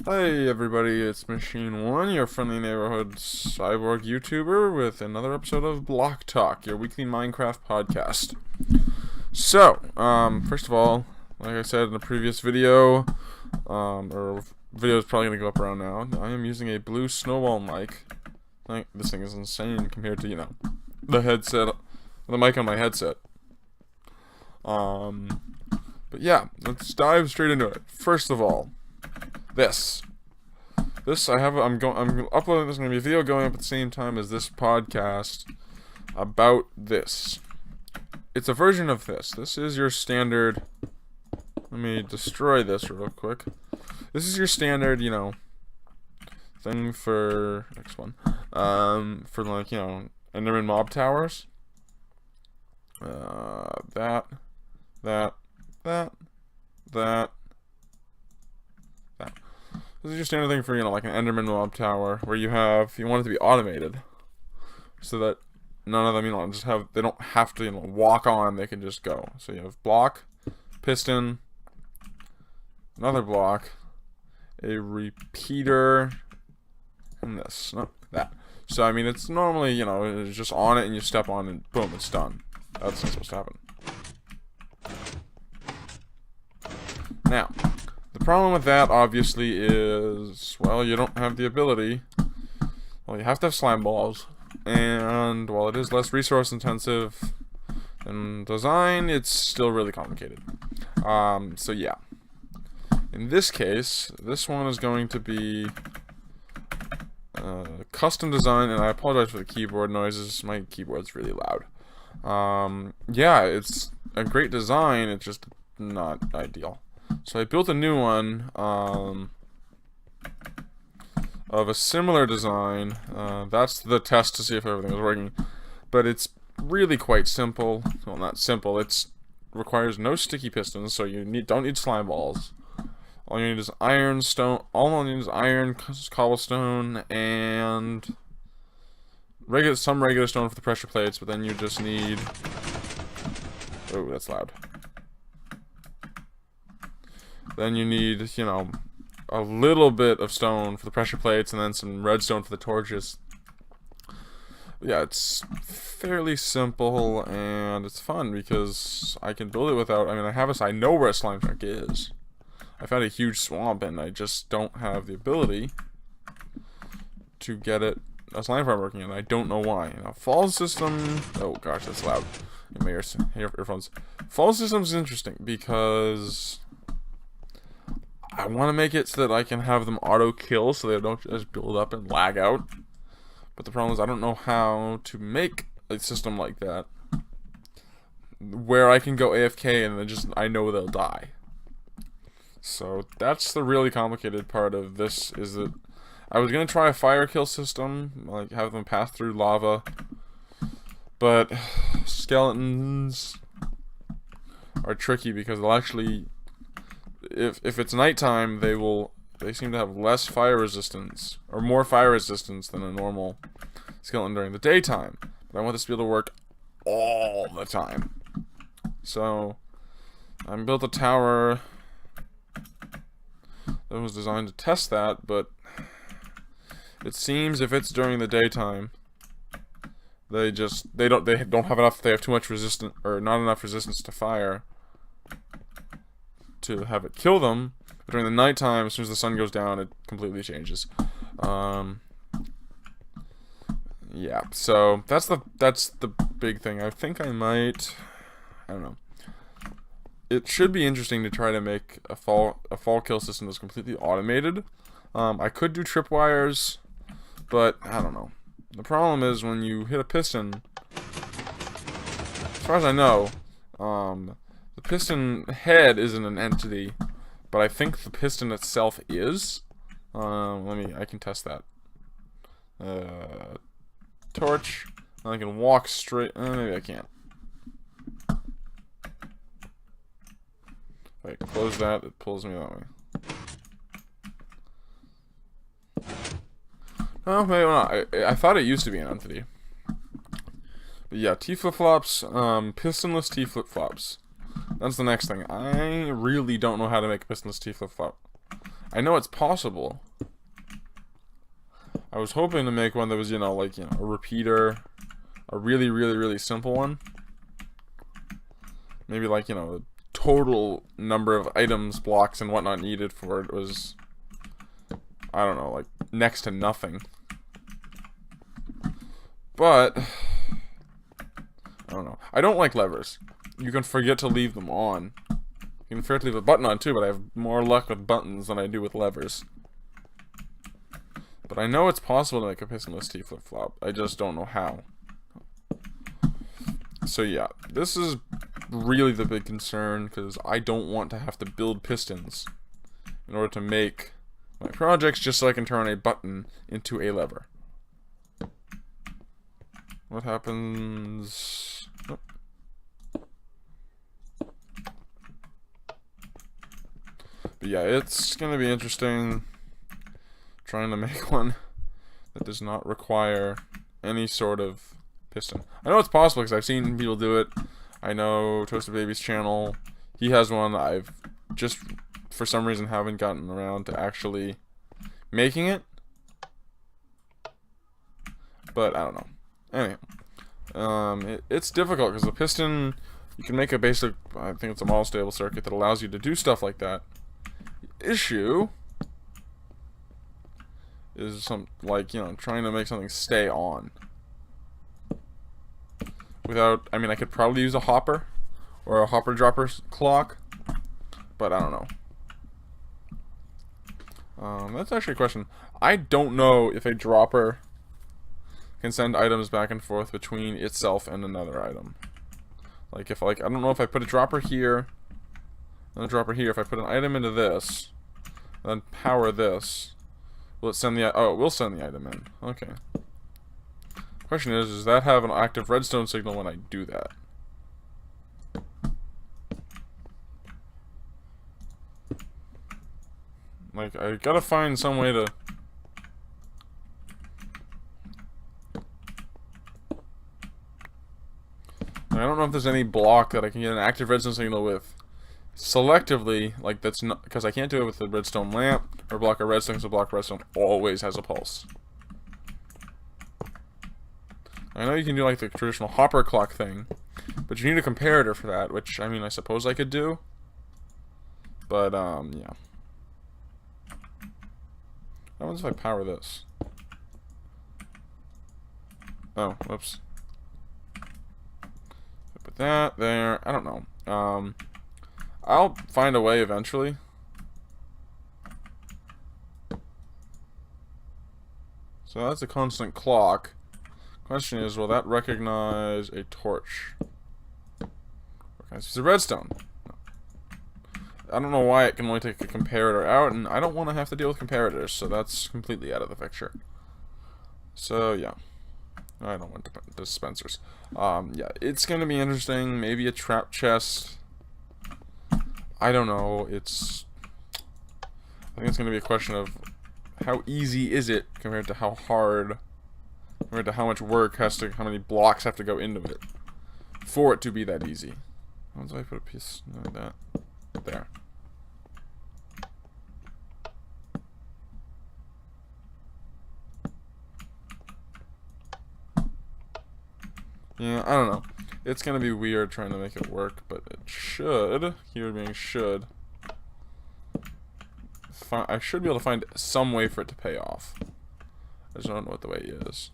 Hi everybody, it's Machine One, your friendly neighborhood cyborg YouTuber with another episode of Block Talk, your weekly Minecraft podcast. So, first of all, like I said in the previous video, or video is probably gonna go up around now, I am using a blue snowball mic. Like, this thing is insane compared to, the headset, the mic on my headset. But yeah, let's dive straight into it. First of all, This I'm uploading this. Gonna be a video going up at the same time as this podcast about this. It's a version of this. This is your standard. Let me destroy this real quick. This is your standard, thing for next one. For like Enderman mob towers. That. This is your standard thing for, like an Enderman mob tower, where you want it to be automated. So that none of them, they don't have to, walk on, they can just go. So you have block, piston, another block, a repeater, and this, no, that. So, it's normally, it's just on it and you step on and boom, it's done. That's not supposed to happen. Now, the problem with that, obviously, is, well, you don't have the ability. Well, you have to have slime balls. And while it is less resource intensive in design, it's still really complicated. So yeah. In this case, this one is going to be custom design, and I apologize for the keyboard noises. My keyboard's really loud. Yeah, it's a great design, it's just not ideal. So I built a new one of a similar design. That's the test to see if everything is working. But it's really quite simple. Well, not simple. It requires no sticky pistons, so you don't need slime balls. All you need is iron, stone. All you need is iron, cobblestone, and some regular stone for the pressure plates. But then you just need. Oh, that's loud. Then you need, a little bit of stone for the pressure plates and then some redstone for the torches. Yeah, it's fairly simple and it's fun because I can build it without, I know where a slime tank is. I found a huge swamp and I just don't have the ability to get a slime farm working, and I don't know why. Fall system, oh gosh, that's loud. In my earphones. Fall system is interesting because I want to make it so that I can have them auto-kill so they don't just build up and lag out. But the problem is I don't know how to make a system like that where I can go AFK and then I know they'll die. So that's the really complicated part of this, is that I was going to try a fire kill system, like have them pass through lava. But skeletons are tricky because they'll actually... If it's nighttime, they seem to have less fire resistance, or more fire resistance than a normal skeleton during the daytime. But I want this to be able to work all the time. So, I built a tower that was designed to test that, but it seems if it's during the daytime, they don't have enough, they have too much resistance, or not enough resistance to fire to have it kill them. But during the nighttime, as soon as the sun goes down, it completely changes. Yeah, so that's the big thing. I think I don't know. It should be interesting to try to make a fall kill system that's completely automated. I could do tripwires, but I don't know. The problem is when you hit a piston, as far as I know, the piston head isn't an entity, but I think the piston itself is. I can test that. Torch. I can walk straight. Maybe I can't. If I close that, it pulls me that way. Oh, maybe not. I thought it used to be an entity. But yeah, T flip-flops, pistonless T flip-flops. That's the next thing. I really don't know how to make a pistonless T flip-flop. I know it's possible. I was hoping to make one that was, like, a repeater. A really, really, really simple one. Maybe, like, the total number of items, blocks, and whatnot needed for it was, I don't know, like, next to nothing. But I don't know. I don't like levers. You can forget to leave them on. You can forget to leave a button on too, but I have more luck with buttons than I do with levers. But I know it's possible to make a pistonless T flip-flop. I just don't know how. So yeah, this is really the big concern, because I don't want to have to build pistons in order to make my projects just so I can turn a button into a lever. What happens? Oh. But yeah, it's gonna be interesting trying to make one that does not require any sort of piston. I know it's possible because I've seen people do it. I know Toasted Baby's channel, he has one. I've just, for some reason, haven't gotten around to actually making it. But I don't know. Anyway, it's difficult because the piston, you can make a basic, I think it's a model stable circuit that allows you to do stuff like that. The issue is trying to make something stay on. Without, I mean, I could probably use a hopper or a hopper dropper clock, but I don't know. That's actually a question. I don't know if a dropper can send items back and forth between itself and another item. Like, I don't know if I put a dropper here and a dropper here, if I put an item into this, then power this, will it send the, oh, it will send the item in. Okay. Question is, does that have an active redstone signal when I do that? Like, I gotta find some way to... I don't know if there's any block that I can get an active redstone signal with selectively, like that's not, because I can't do it with the redstone lamp or block of redstone, because a block of redstone always has a pulse. I know you can do like the traditional hopper clock thing, but you need a comparator for that, which, I mean, I suppose I could do. But, yeah. What happens if I power this? Oh, whoops. Put that there. I don't know. I'll find a way eventually. So that's a constant clock. Question is, will that recognize a torch? Recognize a redstone. I don't know why it can only take a comparator out, and I don't want to have to deal with comparators, so that's completely out of the picture. So, yeah. I don't want dispensers. Yeah, it's gonna be interesting. Maybe a trap chest. I don't know. I think it's gonna be a question of how easy is it compared to how hard, compared to how much work how many blocks have to go into it for it to be that easy. How do I put a piece like that? There. Yeah, I don't know. It's gonna be weird trying to make it work, but it should. Keyword being should. I should be able to find some way for it to pay off. I just don't know what the way is.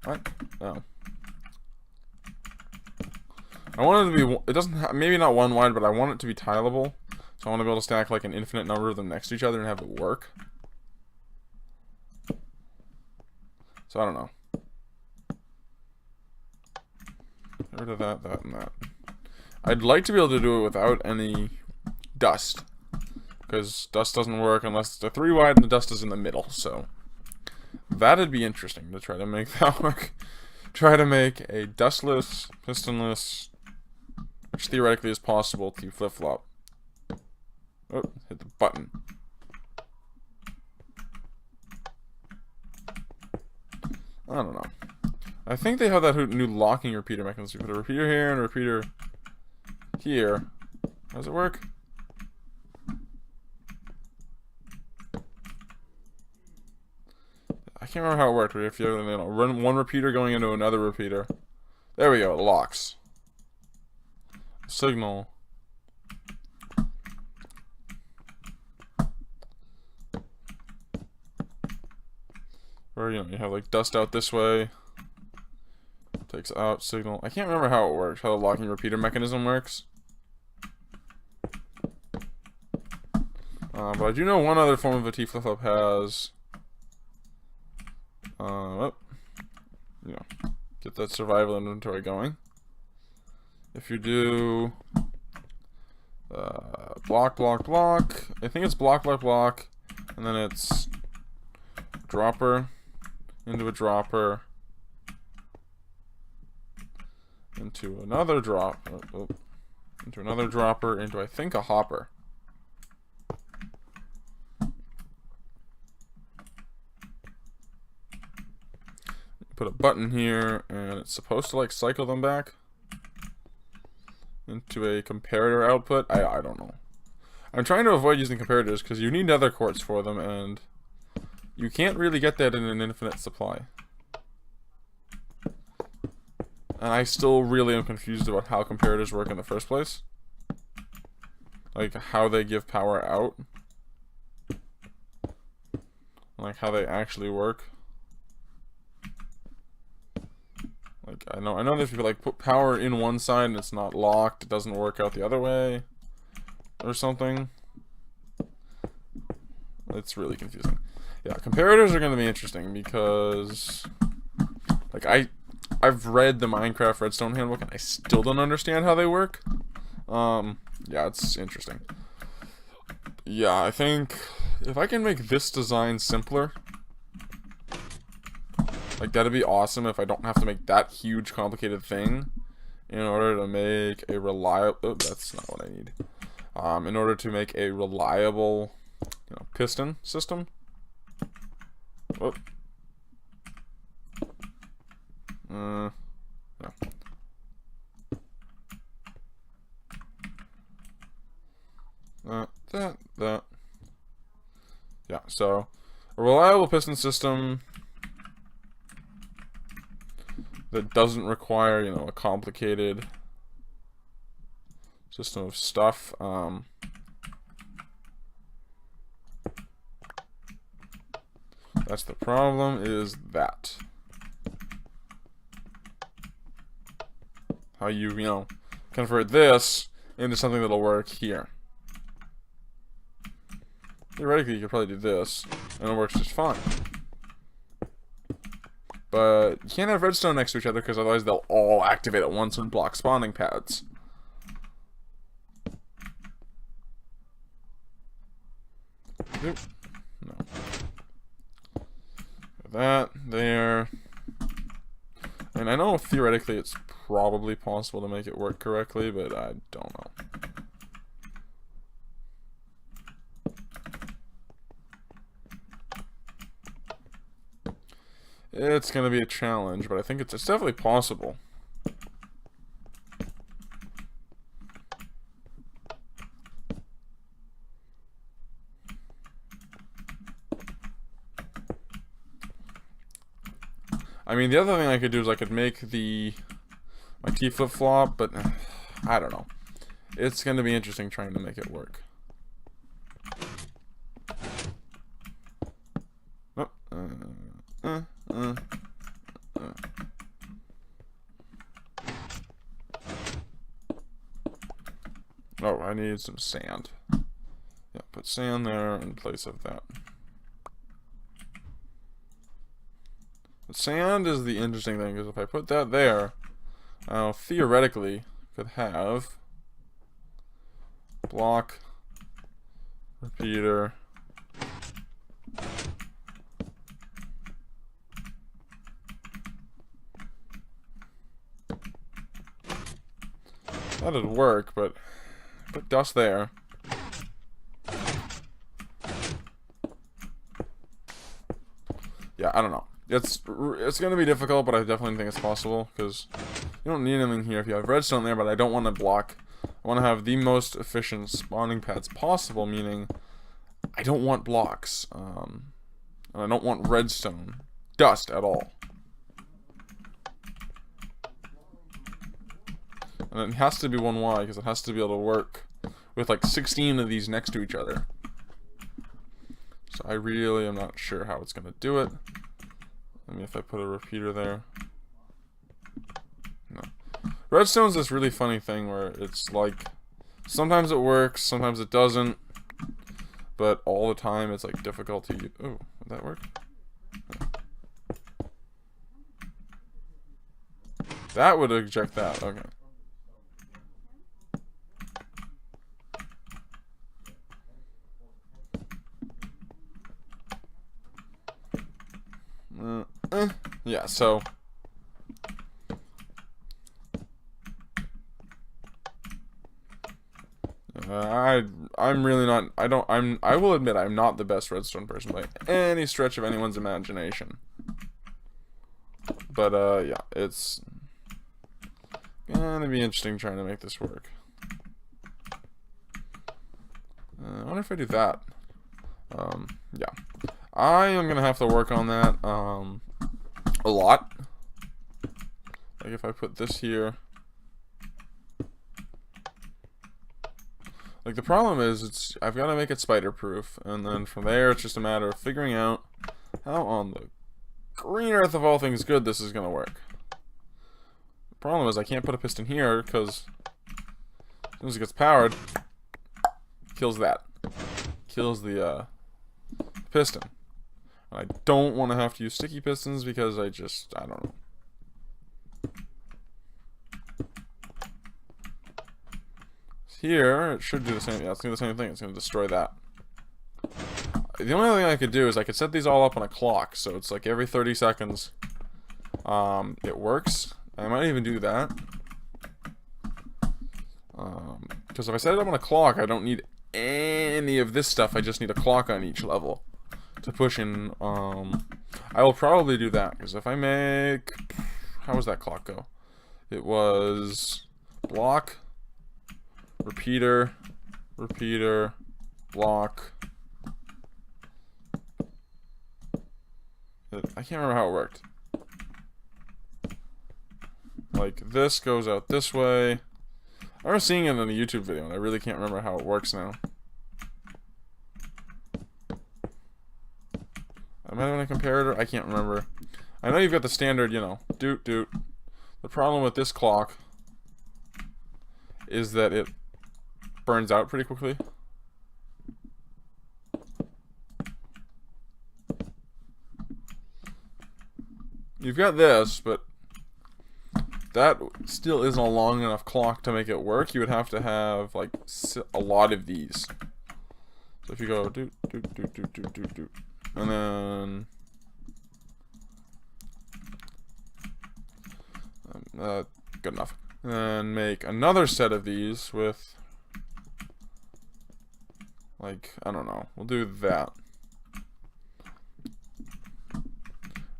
What? Oh. I want it to be. It doesn't. Maybe not one wide, but I want it to be tileable. So I want to be able to stack like an infinite number of them next to each other and have it work. So I don't know. Get rid of that, that, and that. I'd like to be able to do it without any dust, because dust doesn't work unless it's a 3 wide and the dust is in the middle. So that'd be interesting to try to make that work. Try to make a dustless, pistonless, which theoretically is possible, to flip-flop. Oh, hit the button. I don't know. I think they have that new locking repeater mechanism. You put a repeater here and a repeater here. Does it work? I can't remember how it worked, but if you run one repeater going into another repeater. There we go, it locks. Signal. Or, you have like dust out this way. Takes out signal. I can't remember how it works, how the locking repeater mechanism works. But I do know one other form of a T flip-flop has... get that survival inventory going. If you do... block, block, block. I think it's block, block, block. And then it's... dropper. Into a dropper. Into another drop. Into another dropper. Into, I think, a hopper. Put a button here, and it's supposed to like cycle them back into a comparator output. I don't know. I'm trying to avoid using comparators because you need nether quartz for them, and you can't really get that in an infinite supply. And I still really am confused about how comparators work in the first place. Like how they give power out. Like how they actually work. Like I know there's people like put power in one side and it's not locked, it doesn't work out the other way or something. It's really confusing. Yeah, comparators are going to be interesting because like I've read the Minecraft Redstone handbook and I still don't understand how they work. Yeah, it's interesting. Yeah, I think if I can make this design simpler, like, that'd be awesome if I don't have to make that huge, complicated thing in order to make a reliable... Oh, that's not what I need. In order to make a reliable, piston system. Whoop. No. That. Yeah, so, a reliable piston system... that doesn't require, a complicated system of stuff. That's the problem, is that. How you, convert this into something that'll work here. Theoretically, you could probably do this, and it works just fine. But you can't have redstone next to each other because otherwise they'll all activate at once and block spawning pads. Oop. No. That there. And I know theoretically it's probably possible to make it work correctly, but I don't know. It's going to be a challenge, but I think it's definitely possible. I mean, the other thing I could do is I could make my T flip-flop, but I don't know. It's going to be interesting trying to make it work. Oh, I need some sand. Yeah, put sand there in place of that. But sand is the interesting thing, because if I put that there, I'll theoretically could have block, repeater, that'd work, but put dust there. Yeah, I don't know. It's gonna be difficult, but I definitely think it's possible because you don't need anything here if you have redstone there. But I don't want to block I want to have the most efficient spawning pads possible, meaning I don't want blocks. And I don't want redstone dust at all. And it has to be one wide because it has to be able to work with like 16 of these next to each other. So I really am not sure how it's going to do it. I mean, if I put a repeater there. No. Redstone's this really funny thing where it's like, sometimes it works, sometimes it doesn't. But all the time it's like difficult to use. Oh, did that work? That would eject that, okay. Yeah, so I'm really not. I will admit I'm not the best redstone person by any stretch of anyone's imagination. But yeah, it's gonna be interesting trying to make this work. I wonder if I do that. Yeah, I am gonna have to work on that a lot. Like if I put this here. Like the problem is, I've got to make it spider proof, and then from there it's just a matter of figuring out how on the green earth of all things good this is gonna work. The problem is I can't put a piston here because as soon as it gets powered, kills that. Kills the piston. And I don't want to have to use sticky pistons because I don't know. Here, it should do the same. Yeah, it's going to do the same thing. It's going to destroy that. The only other thing I could do is I could set these all up on a clock, so it's like every 30 seconds. It works. I might even do that. Because if I set it up on a clock, I don't need any of this stuff. I just need a clock on each level to push in. I will probably do that, because if I make... How does that clock go? It was block, repeater, repeater, block. I can't remember how it worked. Like, this goes out this way. I remember seeing it in a YouTube video, and I really can't remember how it works now. Am I having a comparator? I can't remember. I know you've got the standard, you know, doot doot. The problem with this clock is that it burns out pretty quickly. You've got this, but that still isn't a long enough clock to make it work. You would have to have like a lot of these. So if you go doot doot doot doot doot doot doot, and then good enough. And then make another set of these with, like, I don't know. We'll do that.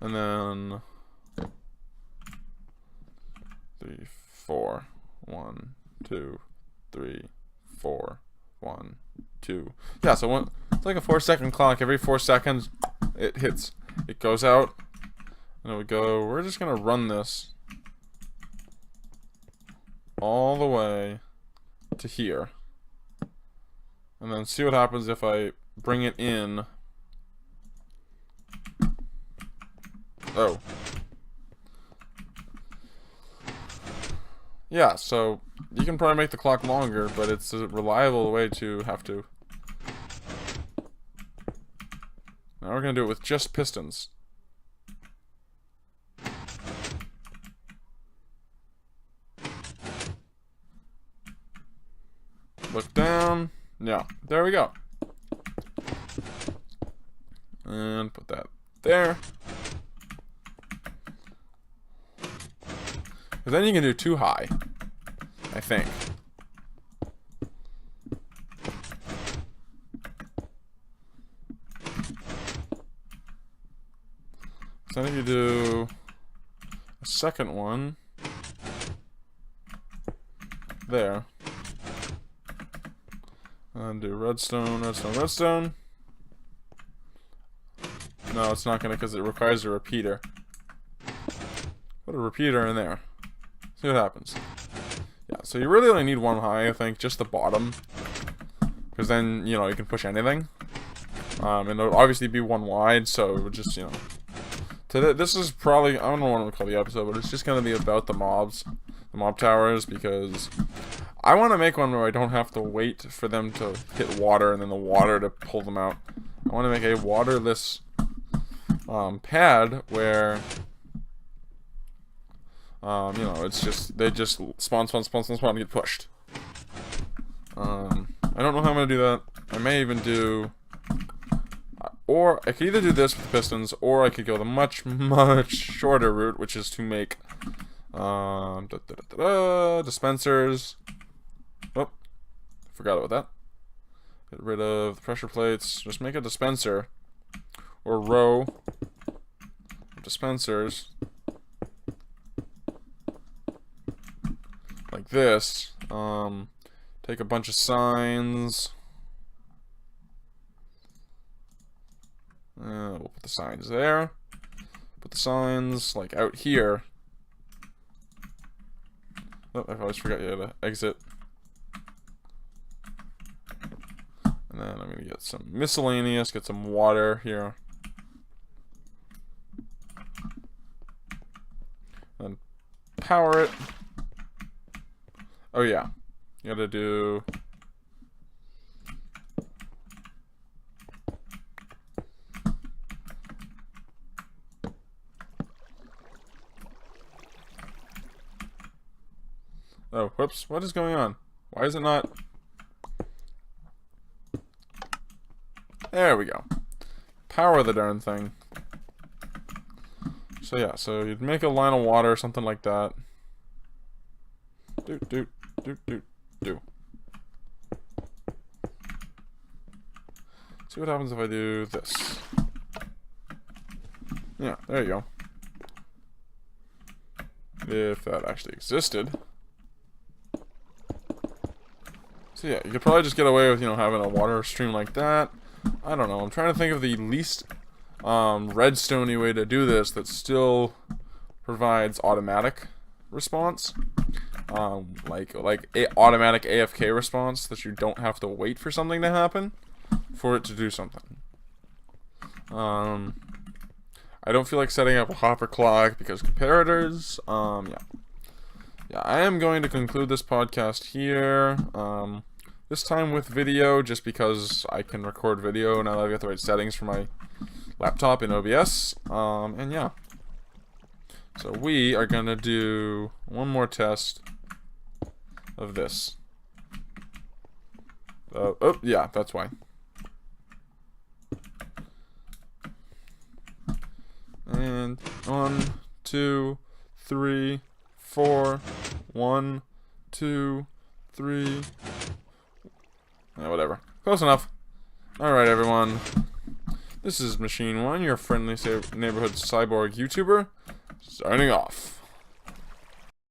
And then 3, 4, 1, 2, 3, 4, 1, 2. Yeah, so it's like a 4-second clock. Every 4 seconds, it hits. It goes out, and it would go. We're just gonna run this all the way to here, and then see what happens if I bring it in. Oh. Yeah, so you can probably make the clock longer, but it's a reliable way to have to. Now we're going to do it with just pistons. Look down. Yeah, there we go. And put that there. Because then you can do too high, I think. So I think you do a second one there. And do redstone, redstone, redstone. No, it's not gonna, because it requires a repeater. Put a repeater in there. See what happens. Yeah, so you really only need one high, I think, just the bottom. Because then, you know, you can push anything. And it'll obviously be one wide, so it would just, you know. This is probably, I don't know what I'm gonna call the episode, but it's just gonna be about the mobs. The mob towers, because I want to make one where I don't have to wait for them to hit water and then the water to pull them out. I want to make a waterless pad where, you know, it's just, they just spawn, and get pushed. I don't know how I'm going to do that. I may even do, or I could either do this with pistons, or I could go the much shorter route, which is to make dispensers. Oh, forgot about that. Get rid of the pressure plates. Just make a dispenser or row of dispensers like this. Take a bunch of signs. We'll put the signs there. Put the signs like out here. Oh, I always forgot you had to exit. And then I'm gonna get some miscellaneous, get some water here. And power it. Oh yeah. You gotta do oh, whoops. What is going on? Why is it not? There we go. Power the darn thing. So yeah, so you'd make a line of water or something like that. Do. See what happens if I do this. Yeah, there you go. If that actually existed. So yeah, you could probably just get away with, you know, having a water stream like that. I don't know. I'm trying to think of the least redstone-y way to do this that still provides automatic response. Like automatic AFK response, that you don't have to wait for something to happen for it to do something. I don't feel like setting up a hopper clock because comparators. Yeah, I am going to conclude this podcast here. This time with video, just because I can record video now that I've got the right settings for my laptop in OBS. And yeah. So we are gonna do one more test of this. Oh, yeah, that's why. And 1, 2, 3, 4. 1, 2, 3. Whatever. Close enough. Alright, everyone. This is Machine One, your friendly neighborhood cyborg YouTuber, signing off.